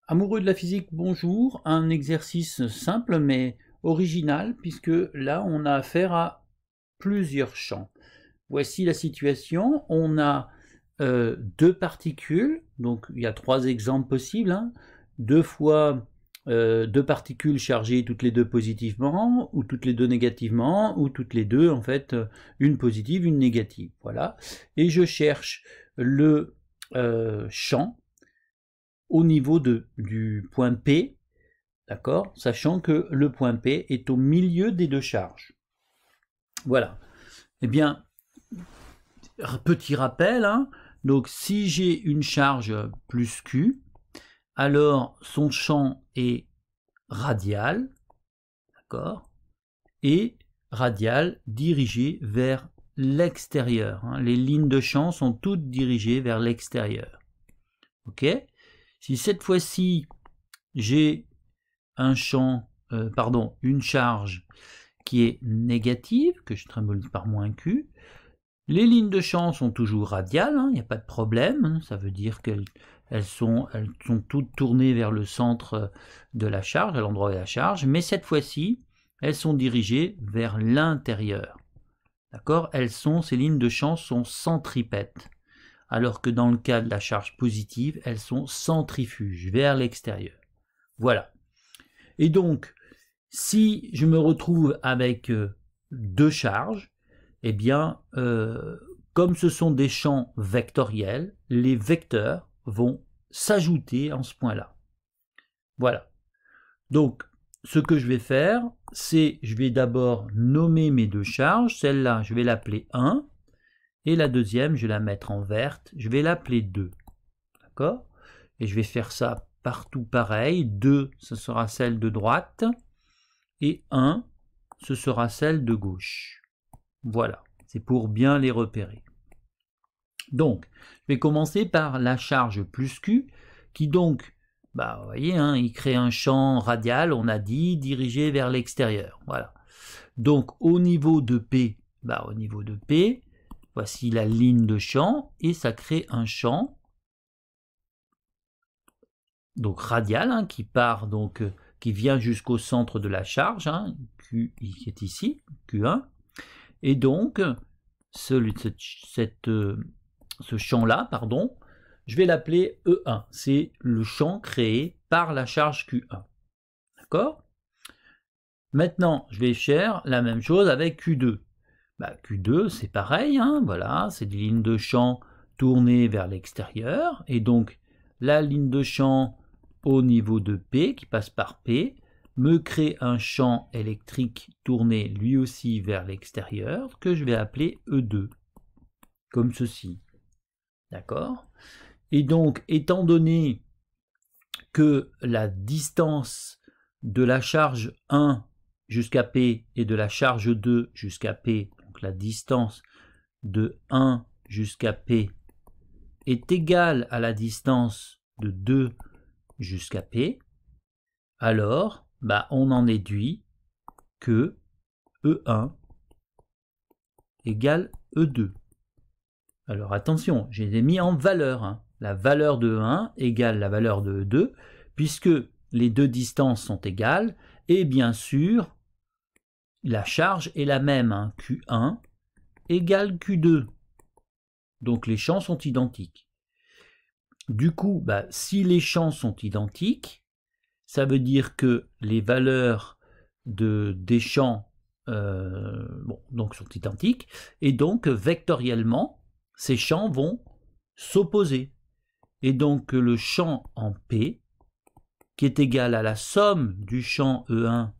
Amoureux de la physique, bonjour. Un exercice simple mais original puisque là on a affaire à plusieurs champs. Voici la situation. On a deux particules, donc il y a trois exemples possibles. Deux fois deux particules chargées toutes les deux positivement, ou toutes les deux négativement, ou toutes les deux en fait une positive, une négative. Voilà. Et je cherche le champ au niveau du point P, d'accord, sachant que le point P est au milieu des deux charges. Voilà. Eh bien, petit rappel, donc si j'ai une charge plus Q, alors son champ est radial, d'accord, et radial dirigé vers l'extérieur. Les lignes de champ sont toutes dirigées vers l'extérieur. Ok. Si cette fois-ci j'ai un champ, une charge qui est négative, que je symbole par moins Q, les lignes de champ sont toujours radiales, il n'y a pas de problème, ça veut dire qu'elles sont toutes tournées vers le centre de la charge, à l'endroit de la charge, mais cette fois-ci, elles sont dirigées vers l'intérieur. D'accord? Ces lignes de champ sont centripètes, alors que dans le cas de la charge positive, elles sont centrifuges, vers l'extérieur. Voilà. Et donc, si je me retrouve avec deux charges, eh bien, comme ce sont des champs vectoriels, les vecteurs vont s'ajouter en ce point-là. Voilà. Donc, ce que je vais faire, c'est, je vais d'abord nommer mes deux charges. Celle-là, je vais l'appeler 1. Et la deuxième, je vais la mettre en verte. Je vais l'appeler 2. D'accord? Et je vais faire ça partout pareil. 2, ce sera celle de droite. Et 1, ce sera celle de gauche. Voilà, c'est pour bien les repérer. Donc, je vais commencer par la charge plus Q, qui donc, vous voyez, il crée un champ radial, on a dit, dirigé vers l'extérieur. Voilà. Donc, au niveau de P, voici la ligne de champ, et ça crée un champ donc radial, qui part donc qui vient jusqu'au centre de la charge, Q qui est ici, Q1, et donc ce champ-là, je vais l'appeler E1. C'est le champ créé par la charge Q1. D'accord? Maintenant, je vais faire la même chose avec Q2. Q2, c'est pareil, voilà, c'est des lignes de champ tournées vers l'extérieur, et donc la ligne de champ au niveau de P, qui passe par P, me crée un champ électrique tourné lui aussi vers l'extérieur, que je vais appeler E2, comme ceci. D'accord? Et donc, étant donné que la distance de la charge 1 jusqu'à P et de la charge 2 jusqu'à P, donc la distance de 1 jusqu'à P est égale à la distance de 2 jusqu'à P, alors on en déduit que E1 égale E2. Alors attention, je les ai mis en valeur. La valeur de E1 égale la valeur de E2, puisque les deux distances sont égales, et bien sûr, la charge est la même. Q1 égale Q2. Donc les champs sont identiques. Du coup, si les champs sont identiques, ça veut dire que les valeurs des champs sont identiques, et donc vectoriellement, ces champs vont s'opposer. Et donc le champ en P, qui est égal à la somme du champ E1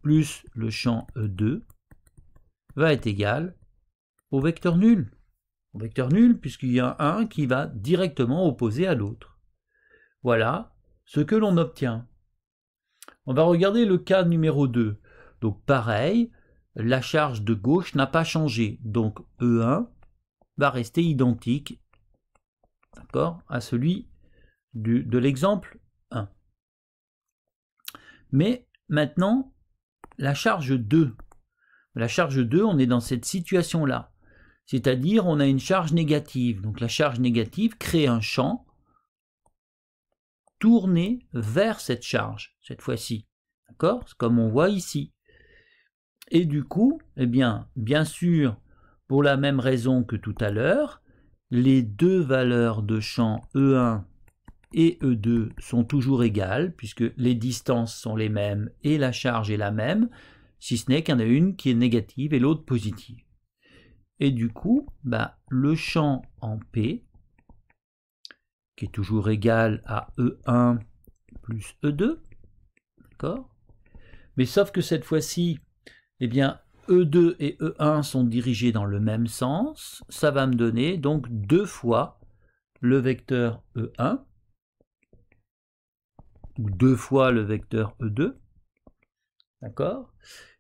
plus le champ E2, va être égal au vecteur nul. Au vecteur nul, puisqu'il y a un qui va directement opposer à l'autre. Voilà ce que l'on obtient. On va regarder le cas numéro 2. Donc pareil, la charge de gauche n'a pas changé. Donc E1 va rester identique, d'accord, à celui de l'exemple 1. Mais maintenant, la charge 2. La charge 2, on est dans cette situation-là. C'est-à-dire, on a une charge négative. Donc la charge négative crée un champ tourner vers cette charge, cette fois-ci. D'accord? Comme on voit ici. Et du coup, eh bien sûr, pour la même raison que tout à l'heure, les deux valeurs de champ E1 et E2 sont toujours égales, puisque les distances sont les mêmes et la charge est la même, si ce n'est qu'il y en a une qui est négative et l'autre positive. Et du coup, le champ en P, qui est toujours égal à E1 plus E2, d'accord? Mais sauf que cette fois-ci, eh bien, E2 et E1 sont dirigés dans le même sens, ça va me donner donc 2 fois le vecteur E1, ou 2 fois le vecteur E2, d'accord?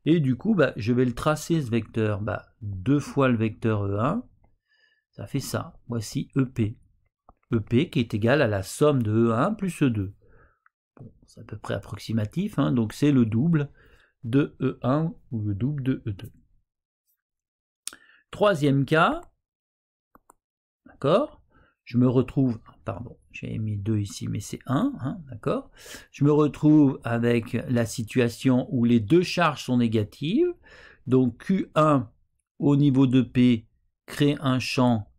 Et du coup, je vais le tracer, ce vecteur, 2 fois le vecteur E1, ça fait ça, voici EP. EP qui est égal à la somme de E1 plus E2. Bon, c'est à peu près approximatif, hein, donc c'est le double de E1 ou le double de E2. Troisième cas, d'accord, je me retrouve, pardon, j'ai mis 2 ici, mais c'est 1, hein, d'accord, je me retrouve avec la situation où les deux charges sont négatives, donc Q1 au niveau de P crée un champ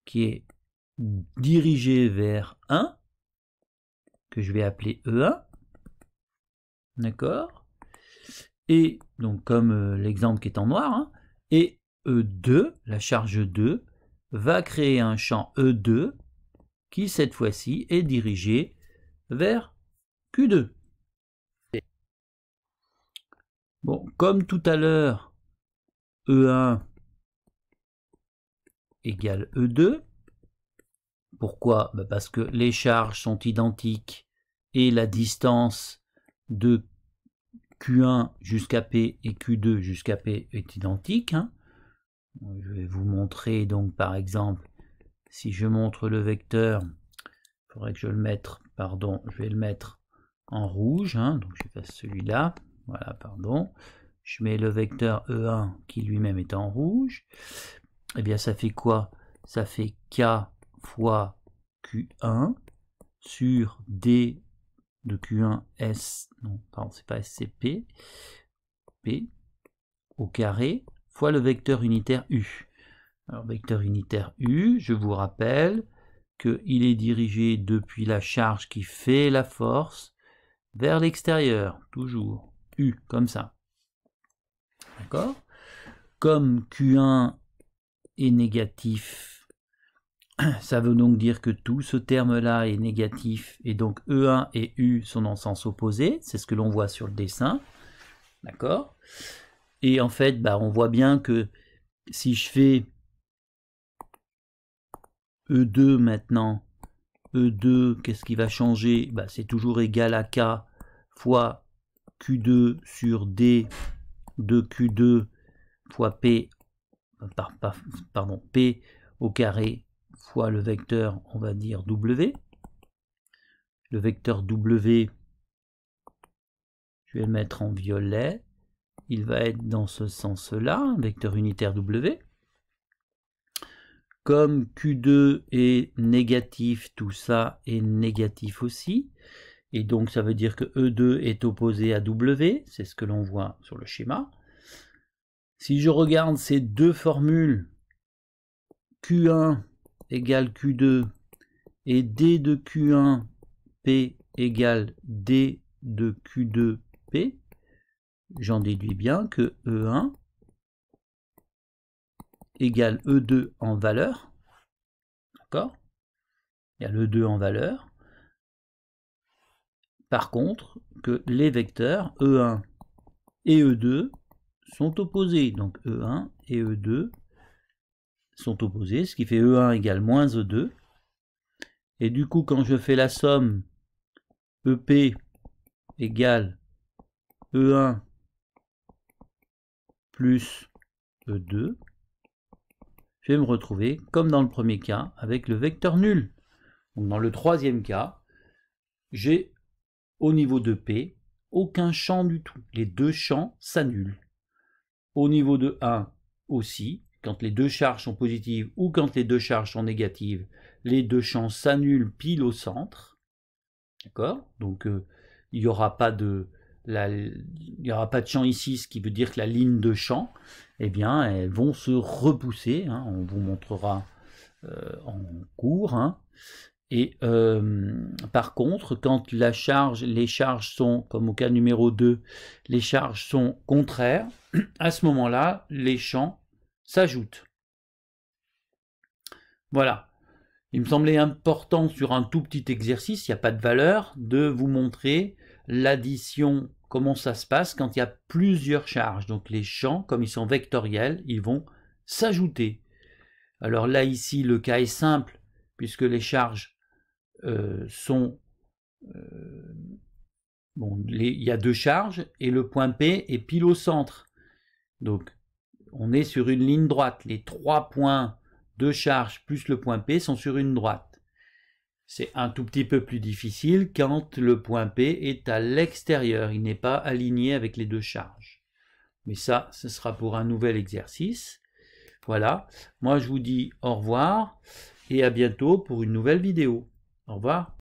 qui est dirigé vers 1, que je vais appeler E1, d'accord, et donc comme l'exemple qui est en noir, hein, et E2, la charge 2, va créer un champ E2 qui cette fois-ci est dirigé vers Q2. Bon, comme tout à l'heure, E1 égale E2. Pourquoi? Parce que les charges sont identiques et la distance de Q1 jusqu'à P et Q2 jusqu'à P est identique, hein. Je vais vous montrer donc par exemple, si je montre le vecteur, il faudrait que je le mette, pardon, je vais le mettre en rouge, hein, donc je fasse celui-là, voilà, pardon, je mets le vecteur E1 qui lui-même est en rouge, et eh bien ça fait quoi? Ça fait K fois Q1 sur D de Q1 S, non, pardon, c'est pas S, c'est P, P au carré, fois le vecteur unitaire U. Alors, vecteur unitaire U, je vous rappelle qu'il est dirigé depuis la charge qui fait la force vers l'extérieur, toujours, U, comme ça. D'accord? Comme Q1 est négatif, ça veut donc dire que tout ce terme-là est négatif, et donc E1 et U sont en sens opposé, c'est ce que l'on voit sur le dessin. D'accord? Et en fait, on voit bien que si je fais E2 maintenant, E2, qu'est-ce qui va changer? C'est toujours égal à K fois Q2 sur D de Q2 fois P, pardon, P au carré fois le vecteur, on va dire W. Le vecteur W, je vais le mettre en violet, il va être dans ce sens-là, vecteur unitaire W. Comme Q2 est négatif, tout ça est négatif aussi. Et donc ça veut dire que E2 est opposé à W, c'est ce que l'on voit sur le schéma. Si je regarde ces deux formules, Q1 égale Q2 et D de Q1 P égale D de Q2 P, j'en déduis bien que E1 égale E2 en valeur. D'accord? Il y a l'E2 en valeur. Par contre, que les vecteurs E1 et E2 sont opposés. Donc E1 et E2 sont opposés, ce qui fait E1 égale moins E2. Et du coup, quand je fais la somme, EP égale E1 plus E2, je vais me retrouver, comme dans le premier cas, avec le vecteur nul. Donc dans le troisième cas, j'ai au niveau de P aucun champ du tout. Les deux champs s'annulent. Au niveau de 1 aussi, quand les deux charges sont positives ou quand les deux charges sont négatives, les deux champs s'annulent pile au centre. D'accord? Donc il n'y aura pas de champ ici, ce qui veut dire que la ligne de champ, eh bien, elles vont se repousser, hein, on vous montrera en cours, hein. Et par contre, quand les charges sont, comme au cas numéro 2, les charges sont contraires, à ce moment-là, les champs s'ajoutent. Voilà. Il me semblait important sur un tout petit exercice, il n'y a pas de valeur, de vous montrer l'addition, comment ça se passe quand il y a plusieurs charges. Donc les champs, comme ils sont vectoriels, ils vont s'ajouter. Alors là, ici, le cas est simple, puisque les charges sont... bon, il y a 2 charges, et le point P est pile au centre. Donc, on est sur une ligne droite. Les 3 points de charge plus le point P sont sur une droite. C'est un tout petit peu plus difficile quand le point P est à l'extérieur. Il n'est pas aligné avec les 2 charges. Mais ça, ce sera pour un nouvel exercice. Voilà. Moi, je vous dis au revoir et à bientôt pour une nouvelle vidéo. Au revoir.